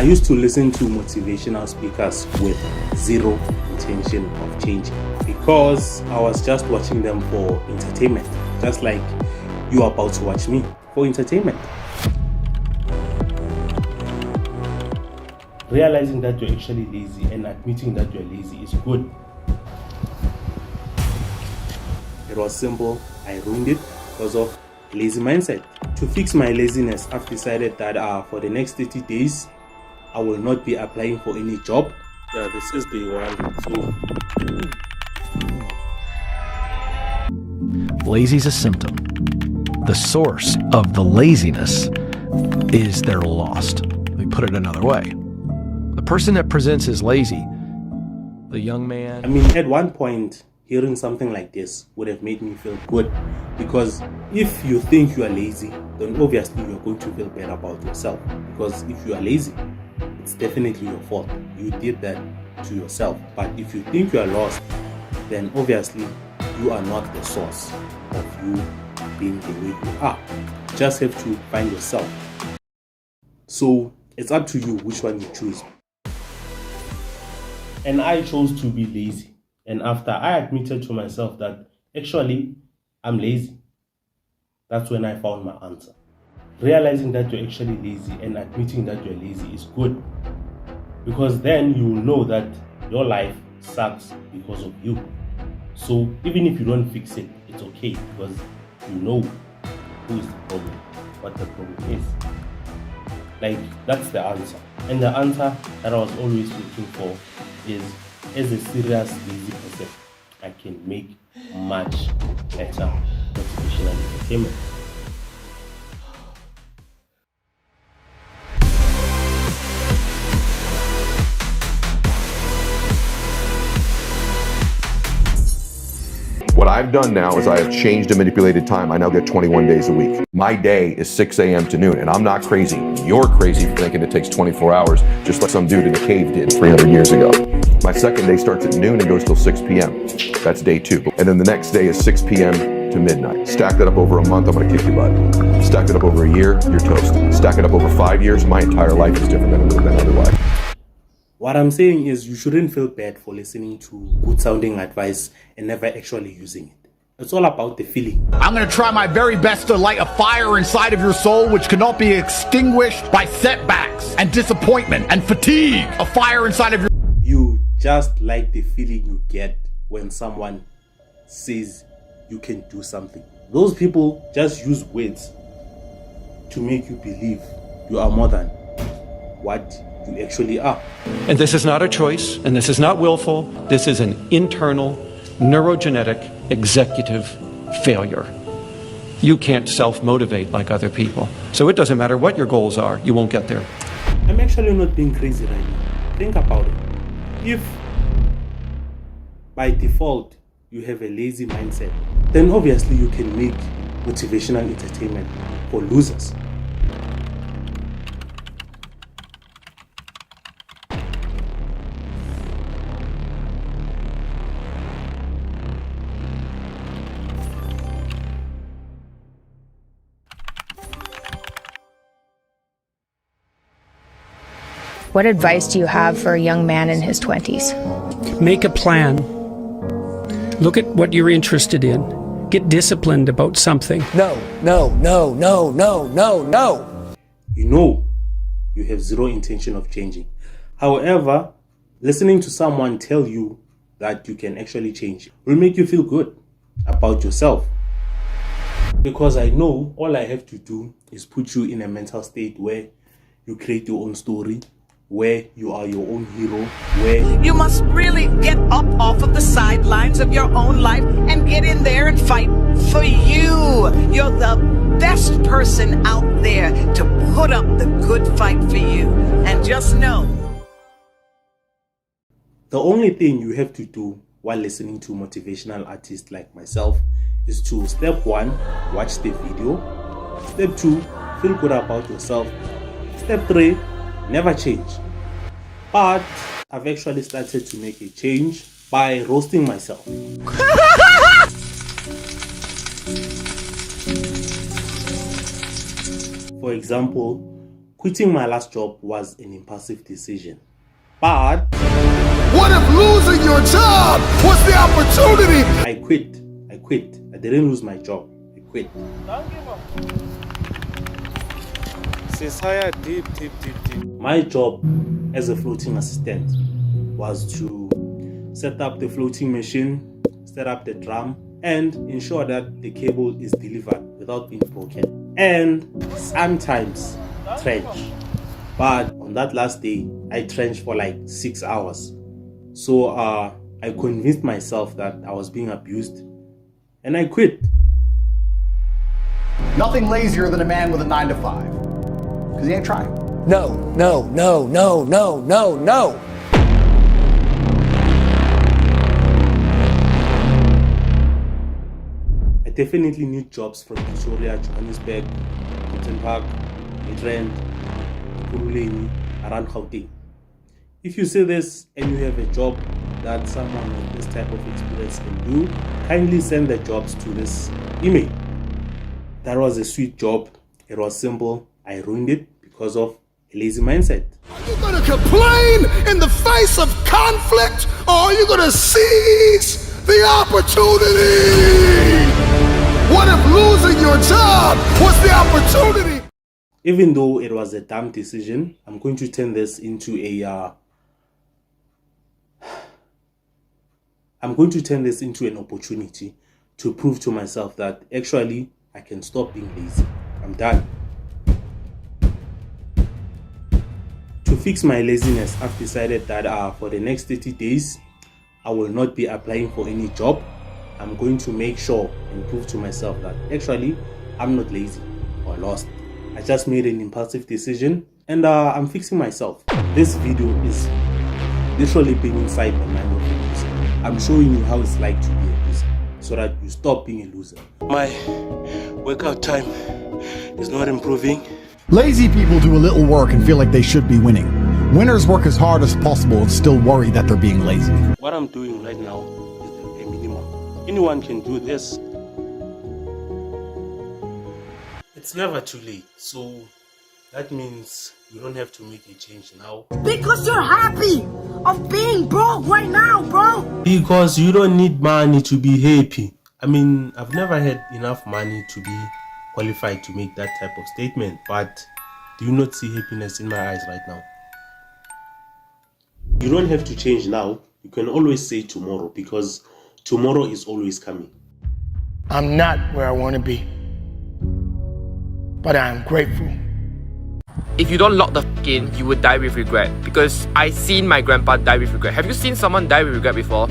used to listen to motivational speakers with zero intention of changing because I was just watching them for entertainment, just like you are about to watch me for entertainment. Realizing that you're actually lazy and admitting that you're lazy is good. It was simple. I ruined it because of lazy mindset. To fix my laziness, I've decided that for the next 30 days, I will not be applying for any job. Yeah, this is day one. So lazy is a symptom. The source of the laziness is they're lost. Let me put it another way. The person that presents as lazy, the young man... I mean, at one point, hearing something like this would have made me feel good, because if you think you are lazy, then obviously you're going to feel bad about yourself, because if you are lazy, it's definitely your fault. You did that to yourself. But if you think you are lost, then obviously you are not the source of you being the way you are. You just have to find yourself. So it's up to you which one you choose. And I chose to be lazy. And after I admitted to myself that actually I'm lazy, that's when I found my answer. Realizing that you're actually lazy and admitting that you're lazy is good, because then you will know that your life sucks because of you. So even if you don't fix it, it's okay, because you know who is the problem, what the problem is. Like, that's the answer. And the answer that I was always looking for is, as a serious lazy person, I can make much better motivational entertainment. What I've done now is I have changed and manipulated time. I now get 21 days a week. My day is 6 a.m. to noon, and I'm not crazy. You're crazy for thinking it takes 24 hours, just like some dude in a cave did 300 years ago. My second day starts at noon and goes till 6 p.m. That's day 2. And then the next day is 6 p.m. to midnight. Stack that up over a month, I'm gonna kick your butt. Stack it up over a year, you're toast. Stack it up over 5 years, my entire life is different than it would have been otherwise. What I'm saying is, you shouldn't feel bad for listening to good sounding advice and never actually using it. It's all about the feeling. I'm going to try my very best to light a fire inside of your soul which cannot be extinguished by setbacks and disappointment and fatigue. A fire inside of your... You just like the feeling you get when someone says you can do something. Those people just use words to make you believe you are more than what you actually are. And this is not a choice, and this is not willful. This is an internal, neurogenetic, executive failure. You can't self-motivate like other people. So it doesn't matter what your goals are, you won't get there. I'm actually not being crazy right now. Think about it. If by default you have a lazy mindset, then obviously you can make motivational entertainment for losers. What advice do you have for a young man in his 20s? Make a plan. Look at what you're interested in. Get disciplined about something. No. You know you have zero intention of changing. However, listening to someone tell you that you can actually change will make you feel good about yourself. Because I know all I have to do is put you in a mental state where you create your own story, where you are your own hero, where you must really get up off of the sidelines of your own life and get in there and fight for you. You're the best person out there to put up the good fight for you. And just know, the only thing you have to do while listening to motivational artists like myself is to, step 1, watch the video. Step 2, feel good about yourself. Step 3, never change. But I've actually started to make a change by roasting myself. For example, Quitting my last job was an impulsive decision. But What if losing your job was the opportunity? I quit. I didn't lose my job. I quit. My job as a floating assistant was to set up the floating machine, set up the drum, and ensure that the cable is delivered without being broken. And sometimes trench. But on that last day, I trenched for like 6 hours. So I convinced myself that I was being abused, and I quit. Nothing lazier than a man with a 9 to 5. Because he ain't trying. No. I definitely need jobs from Pretoria, Johannesburg, Kempton Park, Midrand, Kuruleni, around Gauteng. If you say this and you have a job that someone with this type of experience can do, kindly send the jobs to this email. That was a sweet job. It was simple. I ruined it because of a lazy mindset. Are you gonna complain in the face of conflict, or are you gonna seize the opportunity? What if losing your job was the opportunity? Even though it was a dumb decision, I'm going to turn this into an opportunity to prove to myself that actually I can stop being lazy. I'm done. To fix my laziness, I've decided that for the next 30 days, I will not be applying for any job. I'm going to make sure and prove to myself that actually I'm not lazy or lost. I just made an impulsive decision, and I'm fixing myself. This video is literally being inside the mind of a loser. I'm showing you how it's like to be a loser, so that you stop being a loser. My workout time is not improving. Lazy people do a little work and feel like they should be winning. Winners work as hard as possible and still worry that they're being lazy. What I'm doing right now is a minimum. Anyone can do this. It's never too late, so that means you don't have to make a change now. Because you're happy of being broke right now, bro. Because you don't need money to be happy. I mean, I've never had enough money to be qualified to make that type of statement, but do you not see happiness in my eyes right now? You don't have to change now. You can always say tomorrow, because tomorrow is always coming. I'm not where I want to be, but I am grateful. If you don't lock the in, you would die with regret. Because I seen my grandpa die with regret. Have you seen someone die with regret before?